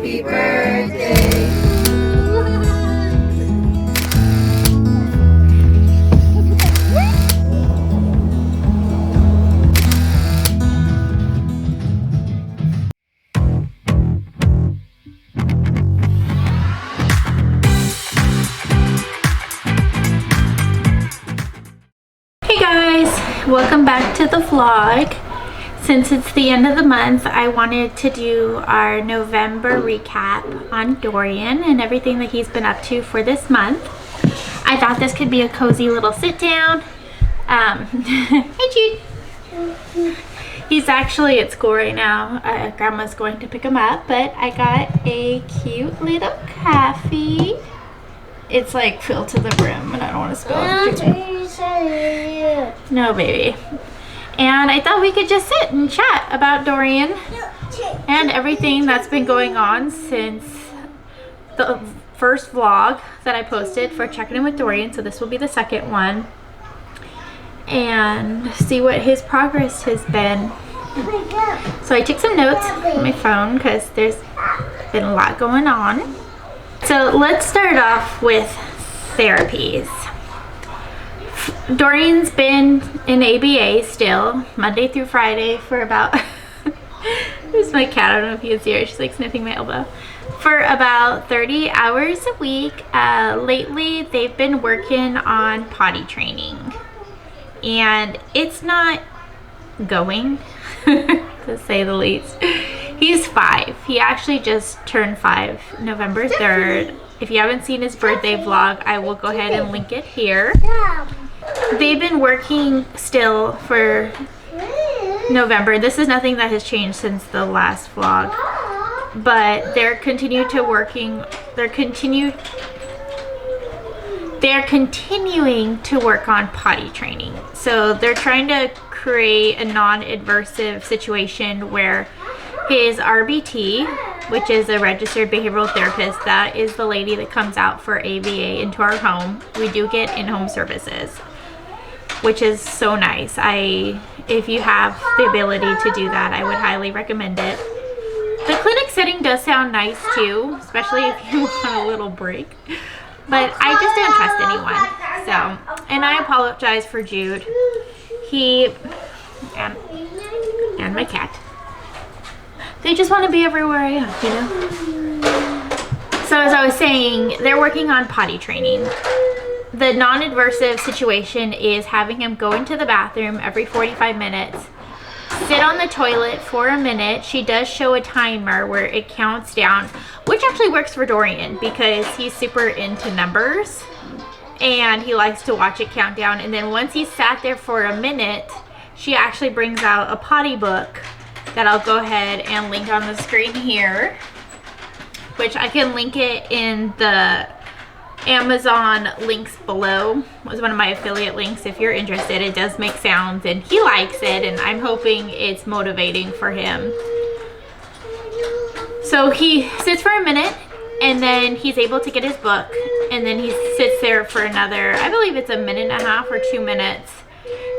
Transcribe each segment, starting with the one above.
Happy birthday. Hey guys, welcome back to the vlog. Since it's the end of the month, I wanted to do our November recap on Dorian and everything that he's been up to for this month. I thought this could be a cozy little sit down. Hey Jude. He's actually at school right now. Grandma's going to pick him up, but I got a cute little coffee. It's like filled to the brim and I don't want to spill it. No, baby. And I thought we could just sit and chat about Dorian and everything that's been going on since the first vlog that I posted for Checking In with Dorian. So this will be the second one. And see what his progress has been. So I took some notes on my phone because there's been a lot going on. So let's start off with therapies. Dorian's been in ABA still, Monday through Friday for about, there's my cat, I don't know if you can see her, she's like sniffing my elbow, for about 30 hours a week. Lately, they've been working on potty training, and it's not going, to say the least. He's 5. He actually just turned 5, November 3rd. If you haven't seen his birthday vlog, I will go ahead and link it here. They've been working still for November. This is nothing that has changed since the last vlog, but they're continuing to work on potty training. So they're trying to create a non-adversive situation where his RBT, which is a registered behavioral therapist, that is the lady that comes out for ABA into our home. We do get in-home services, which is so nice. If you have the ability to do that, I would highly recommend it. The clinic setting does sound nice too, especially if you want a little break. But I just don't trust anyone. So, and I apologize for Jude. He and my cat. They just want to be everywhere I am, you know? So as I was saying, they're working on potty training. The non-adversive situation is having him go into the bathroom every 45 minutes, sit on the toilet for a minute. She does show a timer where it counts down, which actually works for Dorian because he's super into numbers and he likes to watch it count down. And then once he's sat there for a minute, she actually brings out a potty book that I'll go ahead and link on the screen here, which I can link it in the Amazon links below. It was one of my affiliate links if you're interested. It does make sounds and he likes it, and I'm hoping it's motivating for him. So he sits for a minute and then he's able to get his book, and then he sits there for another, I believe it's a minute and a half or 2 minutes.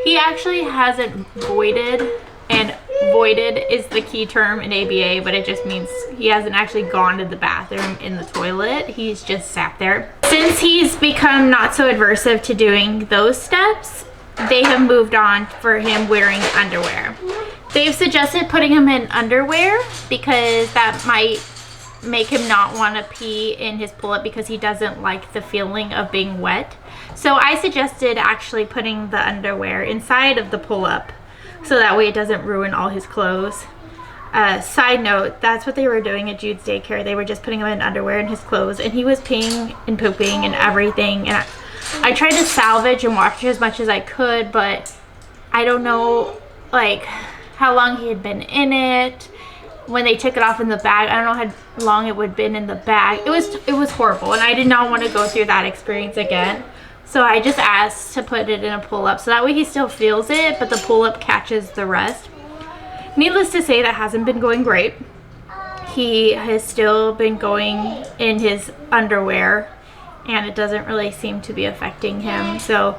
He actually hasn't voided, and voided is the key term in ABA, but it just means he hasn't actually gone to the bathroom in the toilet. He's just sat there. Since he's become not so aversive to doing those steps, they have moved on for him wearing underwear. They've suggested putting him in underwear because that might make him not want to pee in his pull-up because he doesn't like the feeling of being wet. So I suggested actually putting the underwear inside of the pull-up, so that way it doesn't ruin all his clothes. Side note, that's what they were doing at Jude's daycare. They were just putting him in underwear and his clothes, and he was peeing and pooping and everything. And I tried to salvage and watch as much as I could, but I don't know like how long he had been in it. When they took it off in the bag, I don't know how long it would have been in the bag. It was horrible, and I did not want to go through that experience again. So I just asked to put it in a pull-up, so that way he still feels it, but the pull-up catches the rest. Needless to say, that hasn't been going great. He has still been going in his underwear, and it doesn't really seem to be affecting him. So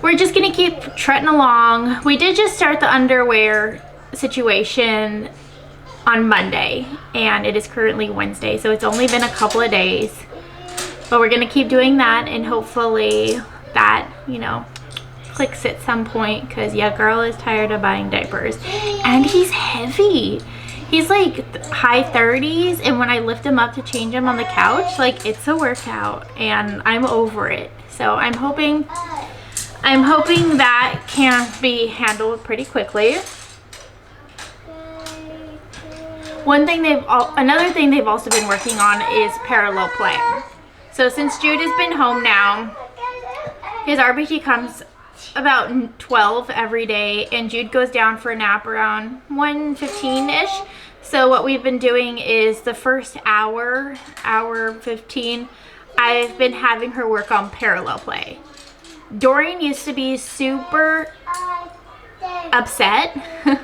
we're just gonna keep trotting along. We did just start the underwear situation on Monday, and it is currently Wednesday, so it's only been a couple of days. But we're gonna keep doing that, and hopefully that, you know, clicks at some point, because yeah, girl is tired of buying diapers. And he's heavy. He's like high 30s, and when I lift him up to change him on the couch, like, it's a workout, and I'm over it. So I'm hoping that can be handled pretty quickly. Another thing they've also been working on is parallel play. So since Jude has been home now, his RBT comes about 12 every day, and Jude goes down for a nap around 1:15-ish. So what we've been doing is the first hour 15, I've been having her work on parallel play. Dorian used to be super upset,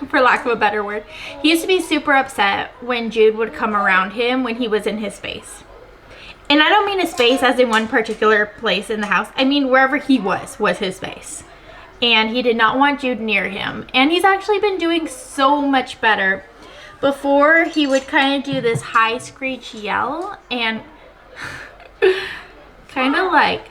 for lack of a better word. He used to be super upset when Jude would come around him when he was in his space. And I don't mean his space as in one particular place in the house. I mean wherever he was his space. And he did not want Jude near him. And he's actually been doing so much better. Before, he would kind of do this high screech yell and kind of like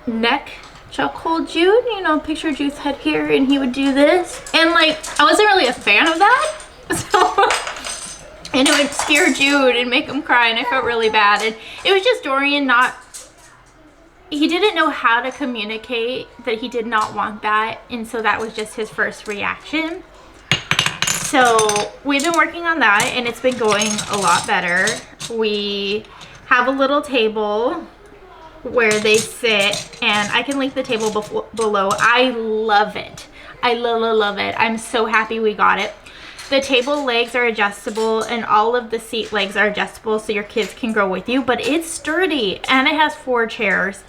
neck chokehold Jude. You know, picture Jude's head here, and he would do this. And like, I wasn't really a fan of that. So, and it would scare Jude and make him cry, and I felt really bad. And it was just Dorian he didn't know how to communicate that he did not want that, and so that was just his first reaction. So we've been working on that, and it's been going a lot better. We have a little table where they sit, and I can link the table below. I love it. I love it. I'm so happy we got it. The table legs are adjustable, and all of the seat legs are adjustable, so your kids can grow with you, but it's sturdy, and it has 4 chairs.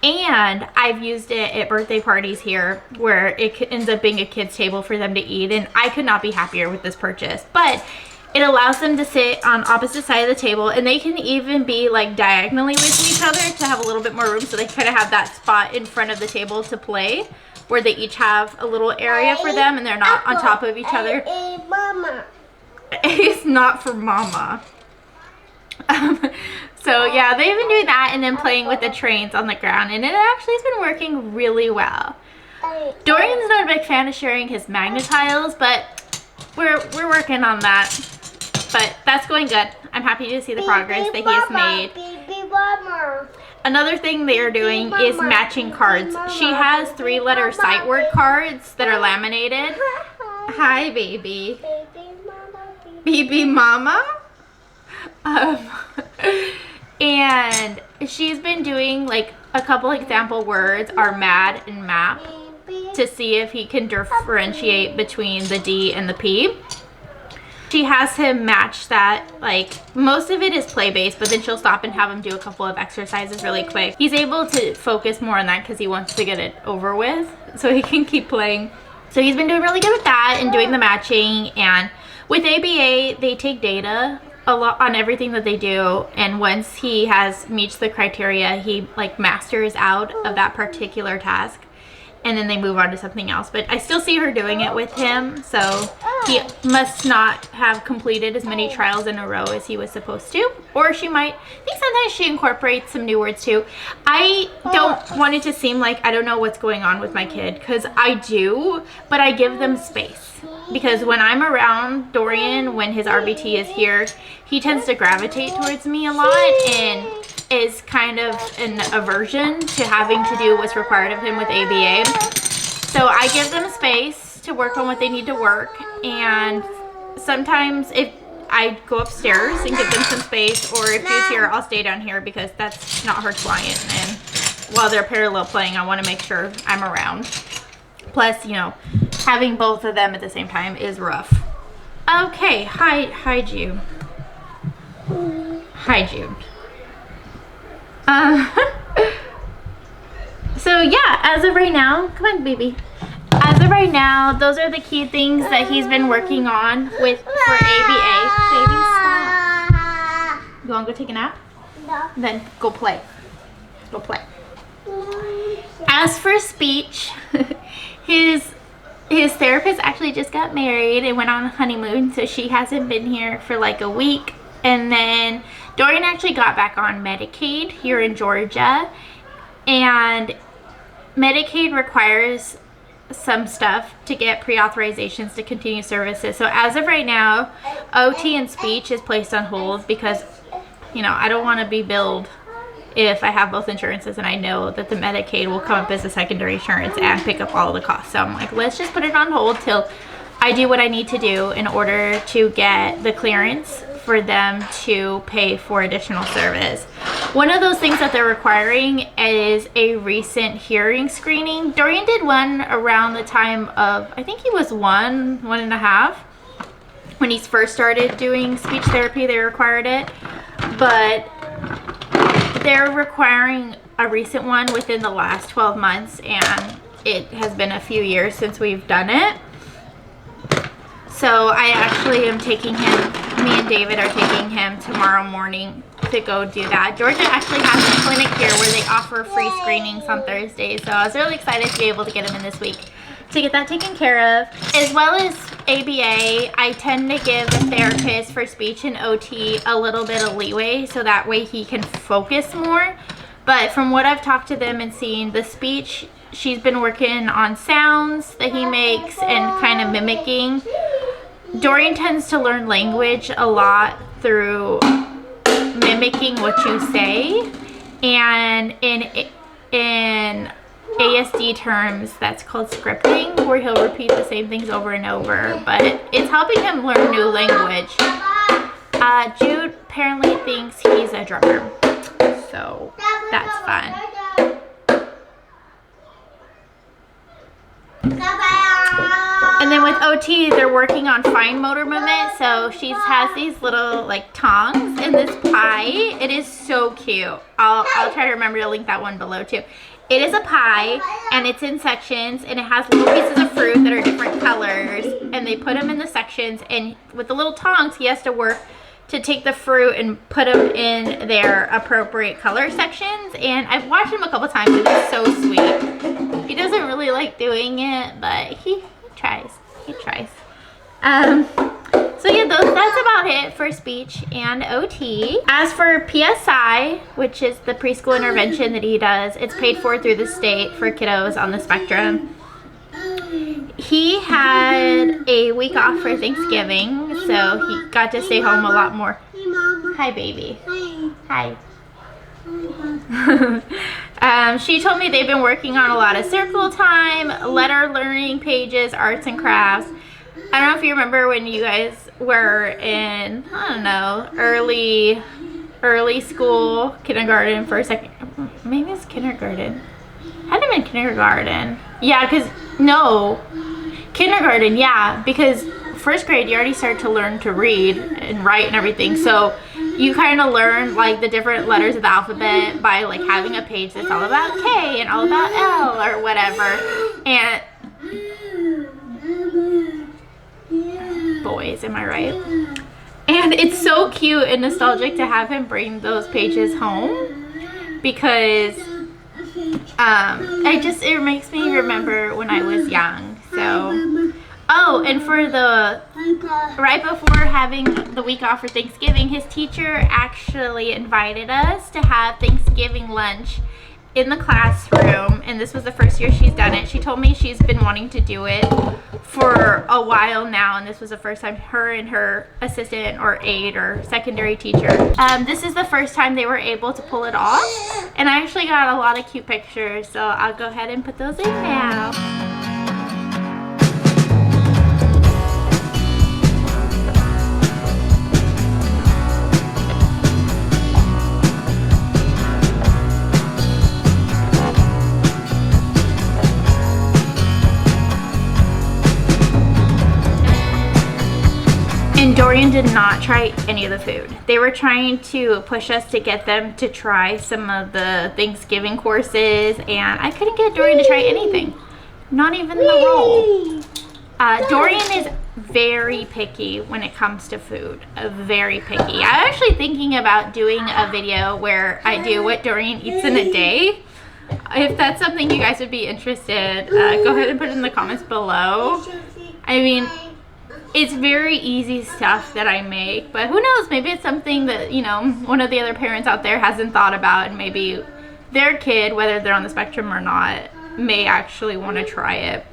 And I've used it at birthday parties here where it ends up being a kid's table for them to eat, and I could not be happier with this purchase. But it allows them to sit on opposite side of the table, and they can even be like diagonally with each other to have a little bit more room, so they kind of have that spot in front of the table to play where they each have a little area for them, and they're not on top of each other. Mama. It's not for mama. So yeah, they've been doing that and then playing with the trains on the ground, and it actually has been working really well. Dorian's not a big fan of sharing his magnetiles, but we're working on that. But that's going good. I'm happy to see the progress that he has made. Another thing they are doing is matching cards. She has 3-letter sight word cards that are laminated. Hi, baby. Baby mama. And she's been doing like a couple example words are mad and map to see if he can differentiate between the D and the P. She has him match that. Like, most of it is play-based, but then she'll stop and have him do a couple of exercises really quick. He's able to focus more on that because he wants to get it over with so he can keep playing. So he's been doing really good with that and doing the matching. And with ABA, they take data a lot on everything that they do, and once he meets the criteria, he like masters out of that particular task, and then they move on to something else. But I still see her doing it with him, so he must not have completed as many trials in a row as he was supposed to. Or she might, I think sometimes she incorporates some new words too. I don't want it to seem like I don't know what's going on with my kid, because I do, but I give them space. Because when I'm around Dorian, when his RBT is here, he tends to gravitate towards me a lot and is kind of an aversion to having to do what's required of him with ABA. So I give them space to work on what they need to work, and sometimes if I go upstairs and give them some space, or if she's here, I'll stay down here because that's not her client, and while they're parallel playing, I want to make sure I'm around. Plus, you know, having both of them at the same time is rough. Okay, hi Jude. Hi Jude. So yeah, as of right now, come on baby. As of right now, those are the key things that he's been working on for ABA. Baby, stop. You want to go take a nap? No. Then go play. Go play. As for speech, his his therapist actually just got married and went on a honeymoon, so she hasn't been here for like a week. And then Dorian actually got back on Medicaid here in Georgia, and Medicaid requires some stuff to get pre-authorizations to continue services. So as of right now, OT and speech is placed on hold because, you know, I don't want to be billed if I have both insurances and I know that the Medicaid will come up as a secondary insurance and pick up all of the costs. So I'm like, let's just put it on hold till I do what I need to do in order to get the clearance for them to pay for additional service. One of those things that they're requiring is a recent hearing screening. Dorian did one around the time of, I think he was one and a half. When he first started doing speech therapy, they required it. But they're requiring a recent one within the last 12 months, and it has been a few years since we've done it. So I actually am taking him, me and David are taking him tomorrow morning to go do that. Georgia actually has a clinic here where they offer free screenings on Thursdays, so I was really excited to be able to get him in this week to get that taken care of. As well as ABA, I tend to give the therapist for speech and OT a little bit of leeway so that way he can focus more. But from what I've talked to them and seen, the speech, she's been working on sounds that he makes and kind of mimicking. Dorian tends to learn language a lot through mimicking what you say, and in ASD terms, that's called scripting, where he'll repeat the same things over and over, but it's helping him learn new language. Jude apparently thinks he's a drummer, so that's fun. And then with OT, they're working on fine motor movement. So she has these little like tongs in this pie. It is so cute. I'll try to remember to link that one below too. It is a pie, and it's in sections, and it has little pieces of fruit that are different colors, and they put them in the sections, and with the little tongs, he has to work to take the fruit and put them in their appropriate color sections. And I've watched him a couple times, and it's so sweet. He doesn't really like doing it, but he tries. He tries. So yeah, that's about it for speech and OT. As for PSI, which is the preschool intervention that he does, it's paid for through the state for kiddos on the spectrum. He had a week off for Thanksgiving, so he got to stay home a lot more. Hi, baby. Hi. She told me they've been working on a lot of circle time, letter learning pages, arts and crafts. I don't know if you remember when you guys were in, I don't know, early school, kindergarten for a second. Maybe it's kindergarten. Had him in kindergarten. Yeah, kindergarten, yeah, because first grade you already start to learn to read and write and everything. So you kind of learn like the different letters of the alphabet by like having a page that's all about K and all about L or whatever. And boys, am I right? And it's so cute and nostalgic to have him bring those pages home, because it makes me remember when I was young. So oh, and for right before having the week off for Thanksgiving, his teacher actually invited us to have Thanksgiving lunch in the classroom, and this was the first year she's done it. She told me she's been wanting to do it for a while now, and this was the first time her and her assistant or aide or secondary teacher, this is the first time they were able to pull it off, and I actually got a lot of cute pictures, so I'll go ahead and put those in now. And Dorian did not try any of the food. They were trying to push us to get them to try some of the Thanksgiving courses, and I couldn't get Dorian to try anything. Not even the roll. Dorian is very picky when it comes to food. Very picky. I'm actually thinking about doing a video where I do what Dorian eats in a day. if that's something you guys would be interested, go ahead and put it in the comments below. I mean, it's very easy stuff that I make, but who knows, maybe it's something that, you know, one of the other parents out there hasn't thought about, and maybe their kid, whether they're on the spectrum or not, may actually want to try it.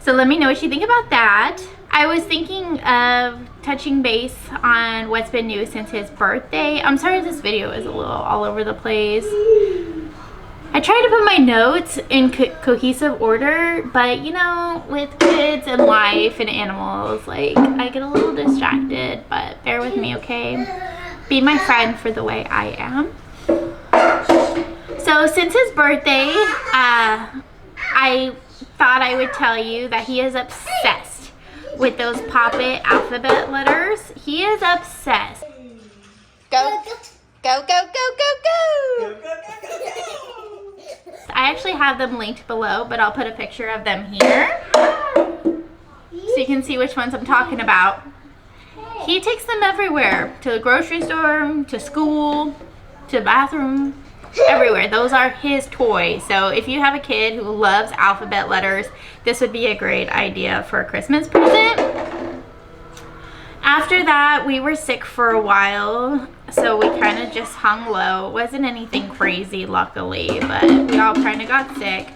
So let me know what you think about that. I was thinking of touching base on what's been new since his birthday. I'm sorry this video is a little all over the place. I try to put my notes in cohesive order, but you know, with kids and life and animals, like, I get a little distracted, but bear with me, okay? Be my friend for the way I am. So since his birthday, I thought I would tell you that he is obsessed with those Pop-It alphabet letters. He is obsessed. Go, go, go, go, go, go! I actually have them linked below, but I'll put a picture of them here so you can see which ones I'm talking about. He takes them everywhere, to the grocery store, to school, to the bathroom, everywhere. Those are his toys. So if you have a kid who loves alphabet letters, this would be a great idea for a Christmas present. After that, we were sick for a while, so we kind of just hung low. It wasn't anything crazy, luckily, but we all kind of got sick.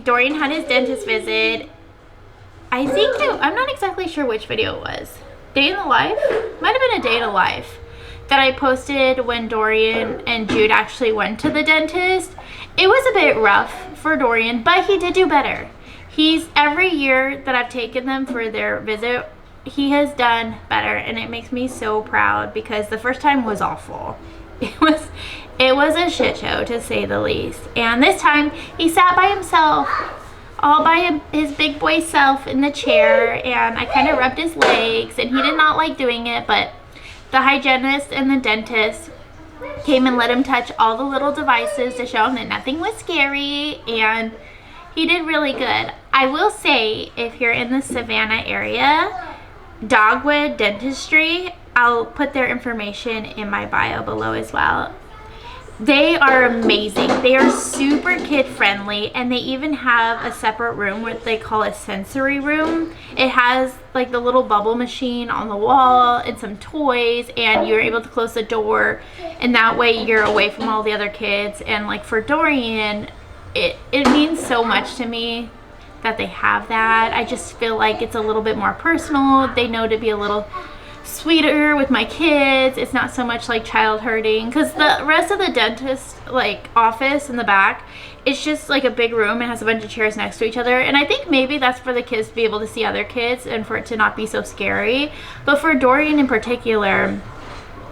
Dorian had his dentist visit. I think, I'm not exactly sure which video it was. Day in the life? Might have been a day in the life that I posted when Dorian and Jude actually went to the dentist. It was a bit rough for Dorian, but he did do better. Every year that I've taken them for their visit, he has done better, and it makes me so proud, because the first time was awful. It was a shit show, to say the least. And this time he sat by himself, all by his big boy self in the chair, and I kind of rubbed his legs, and he did not like doing it, but the hygienist and the dentist came and let him touch all the little devices to show him that nothing was scary, and he did really good. I will say, if you're in the Savannah area, Dogwood Dentistry, I'll put their information in my bio below as well. They are amazing. They are super kid friendly, and they even have a separate room, what they call a sensory room. It has like the little bubble machine on the wall and some toys, and you're able to close the door, and that way you're away from all the other kids. And like for Dorian, it means so much to me that they have that. I just feel like it's a little bit more personal. They know to be a little sweeter with my kids. It's not so much like child hurting, because the rest of the dentist like office in the back, it's just like a big room and has a bunch of chairs next to each other, and I think maybe that's for the kids to be able to see other kids and for it to not be so scary. But for Dorian in particular,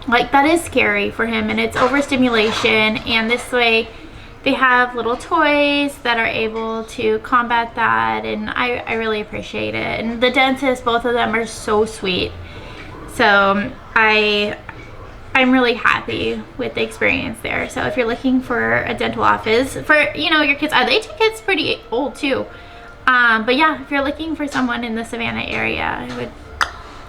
like, that is scary for him, and it's overstimulation, and this way they have little toys that are able to combat that, and I really appreciate it. And the dentist, both of them are so sweet. So I'm really happy with the experience there. So if you're looking for a dental office for, you know, your kids, they take kids pretty old too. But yeah, if you're looking for someone in the Savannah area, I would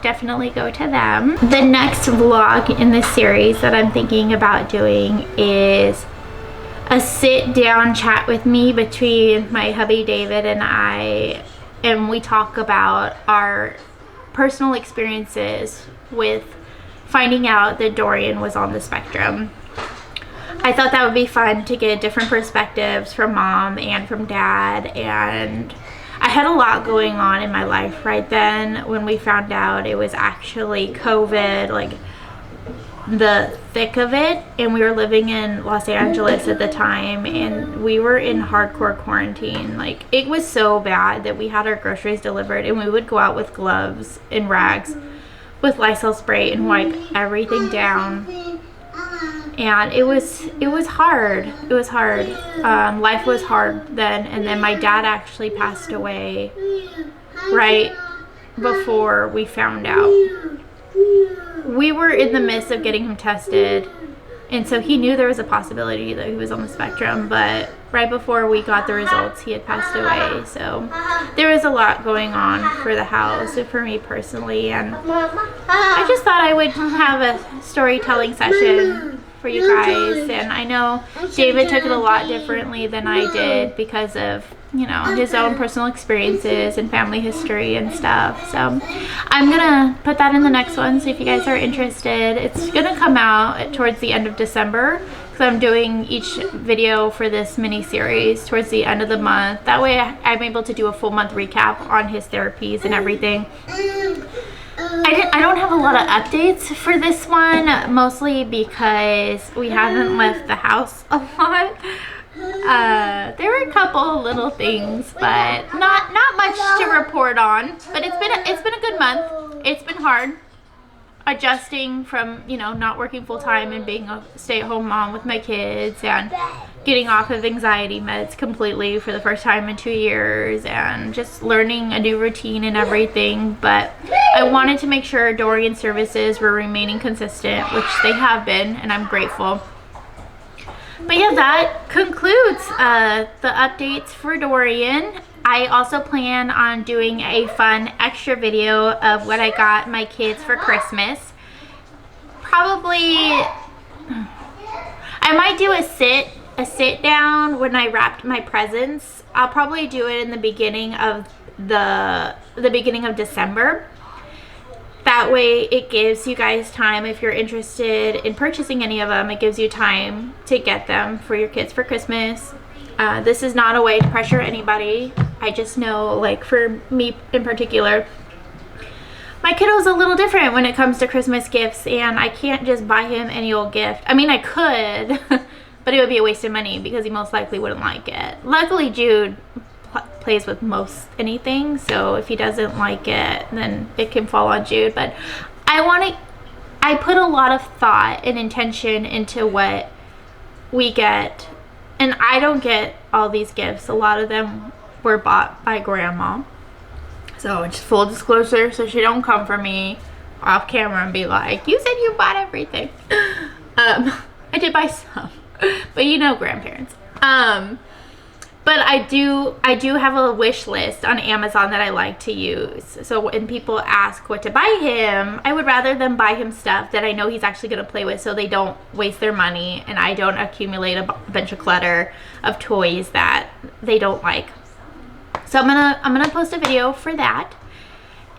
definitely go to them. The next vlog in this series that I'm thinking about doing is a sit down chat with me between my hubby David and I, and we talk about our personal experiences with finding out that Dorian was on the spectrum. I thought that would be fun to get different perspectives from mom and from dad, and I had a lot going on in my life right then when we found out it was actually COVID, like the thick of it, and we were living in Los Angeles at the time, and we were in hardcore quarantine. Like, it was so bad that we had our groceries delivered, and we would go out with gloves and rags with Lysol spray and wipe everything down, and it was hard. It was hard. Life was hard then, and then my dad actually passed away right before we found out. We were in the midst of getting him tested, and so he knew there was a possibility that he was on the spectrum, but right before we got the results, he had passed away. So there was a lot going on for the house and for me personally, and I just thought I would have a storytelling session for you guys. And I know David took it a lot differently than I did because of, you know, his own personal experiences and family history and stuff. So I'm gonna put that in the next one, so if you guys are interested. It's gonna come out towards the end of December, because I'm doing each video for this mini series towards the end of the month. That way I'm able to do a full month recap on his therapies and everything. I don't have a lot of updates for this one, mostly because we haven't left the house a lot. There were a couple little things, but not much to report on. But it's been a good month. It's been hard adjusting from, you know, not working full time and being a stay-at-home mom with my kids, and getting off of anxiety meds completely for the first time in 2 years, and just learning a new routine and everything. But I wanted to make sure Dorian services were remaining consistent, which they have been, and I'm grateful. But yeah, that concludes the updates for Dorian. I also plan on doing a fun extra video of what I got my kids for Christmas. Probably, I might do a sit down when I wrapped my presents. I'll probably do it in the beginning of the beginning of December. That way it gives you guys time, if you're interested in purchasing any of them, it gives you time to get them for your kids for Christmas. This is not a way to pressure anybody. I just know, like, for me in particular, my kiddo's a little different when it comes to Christmas gifts, and I can't just buy him any old gift. I mean, I could, but it would be a waste of money because he most likely wouldn't like it. Luckily, Jude plays with most anything, so if he doesn't like it, then it can fall on Jude. But I put a lot of thought and intention into what we get, and I don't get all these gifts. A lot of them were bought by grandma, so just full disclosure, so she don't come for me off camera and be like, you said you bought everything. I did buy some, but you know, grandparents. But I do have a wish list on Amazon that I like to use. So when people ask what to buy him, I would rather them buy him stuff that I know he's actually going to play with, so they don't waste their money and I don't accumulate a bunch of clutter of toys that they don't like. So I'm gonna post a video for that,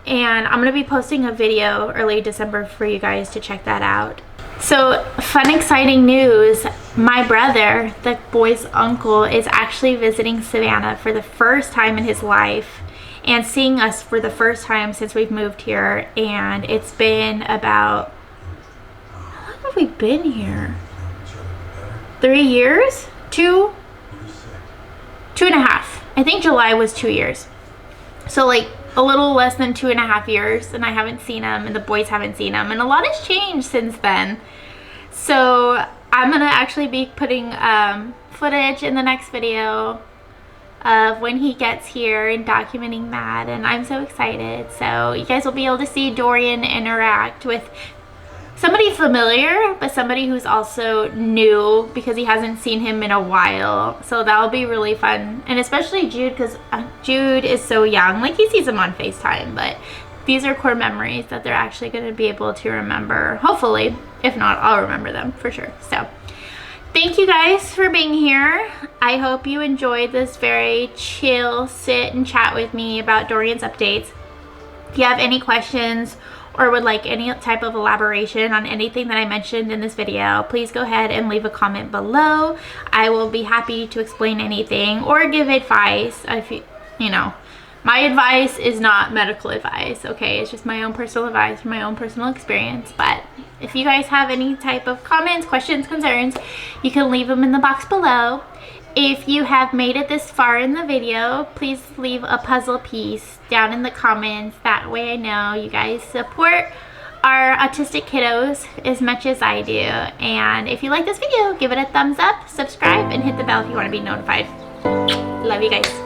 and I'm gonna be posting a video early December for you guys to check that out. So, fun, exciting news. My brother, the boy's uncle, is actually visiting Savannah for the first time in his life and seeing us for the first time since we've moved here. And it's been about, how long have we been here? 3 years? 2.5. I think July was 2 years. So, like, a little less than 2.5 years, and I haven't seen him, and the boys haven't seen him, and a lot has changed since then. So I'm gonna actually be putting footage in the next video of when he gets here and documenting that, and I'm so excited. So you guys will be able to see Dorian interact with somebody familiar, but somebody who's also new because he hasn't seen him in a while. So that'll be really fun, and especially Jude, because Jude is so young. Like, he sees him on FaceTime, but these are core memories that they're actually going to be able to remember. Hopefully. If not, I'll remember them for sure. So thank you guys for being here. I hope you enjoyed this very chill sit and chat with me about Dorian's updates. If you have any questions or would like any type of elaboration on anything that I mentioned in this video, please go ahead and leave a comment below. I will be happy to explain anything or give advice. If you know, my advice is not medical advice, okay? It's just my own personal advice from my own personal experience. But if you guys have any type of comments, questions, concerns, you can leave them in the box below. If you have made it this far in the video, please leave a puzzle piece down in the comments. That way I know you guys support our autistic kiddos as much as I do. And if you like this video, give it a thumbs up, subscribe, and hit the bell if you want to be notified. Love you guys.